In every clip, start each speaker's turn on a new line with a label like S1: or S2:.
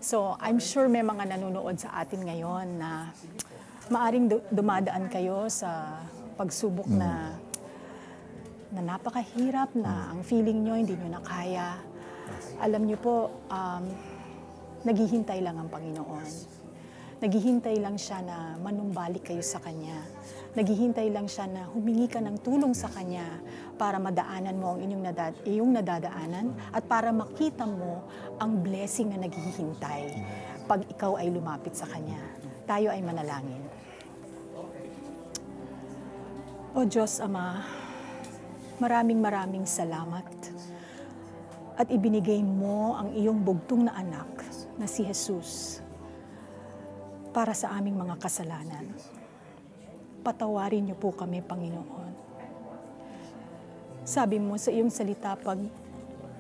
S1: So, I'm sure may mga nanonood sa atin ngayon na maaring dumadaan kayo sa pagsubok na napakahirap, na ang feeling nyo hindi nyo na kaya. Alam nyo po, naghihintay lang ang Panginoon. Naghihintay lang siya na manumbalik kayo sa Kanya. Naghihintay lang siya na humingi ka ng tulong sa Kanya para madaanan mo ang iyong nadadaanan at para makita mo ang blessing na naghihintay pag ikaw ay lumapit sa Kanya. Tayo ay manalangin. O Diyos Ama, maraming salamat at ibinigay mo ang iyong bugtong na anak na si Jesus para sa aming mga kasalanan. Patawarin niyo po kami, Panginoon. Sabi mo sa iyong salita, pag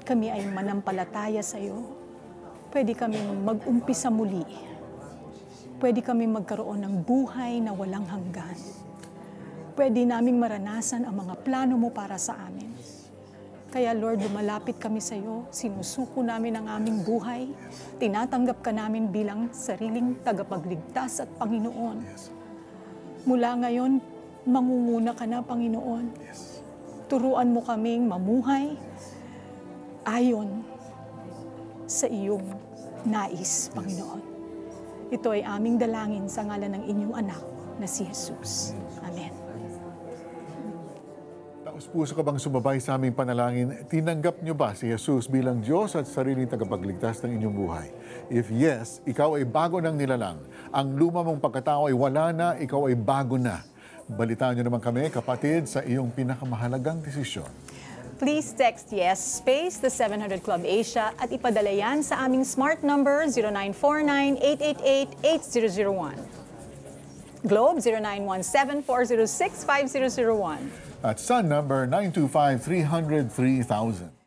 S1: kami ay manampalataya sa iyo, pwede kami mag-umpisa muli. Pwede kami magkaroon ng buhay na walang hanggan. Pwede naming maranasan ang mga plano mo para sa amin. Kaya Lord, lumalapit kami sa iyo, sinusuko namin ang aming buhay, tinatanggap ka namin bilang sariling tagapagligtas at Panginoon. Mula ngayon, mangunguna ka na, Panginoon. Turuan mo kaming mamuhay ayon sa iyong nais, Panginoon. Ito ay aming dalangin sa ngalan ng inyong anak na si Jesus. Amen.
S2: Taos-puso ka bang sumabay sa aming panalangin? Tinanggap niyo ba si Jesus bilang Diyos at sariling tagapagligtas ng inyong buhay? If yes, ikaw ay bago ng nilalang. Ang luma mong pagkatao ay wala na, ikaw ay bago na. Balitaan niyo naman kami, kapatid, sa iyong pinakamahalagang desisyon.
S1: Please text yes space the 700 Club Asia at ipadala yan sa aming smart number 0949-888-8001. Globe 0917-406-5001.
S2: At Sun number 925-300-3000.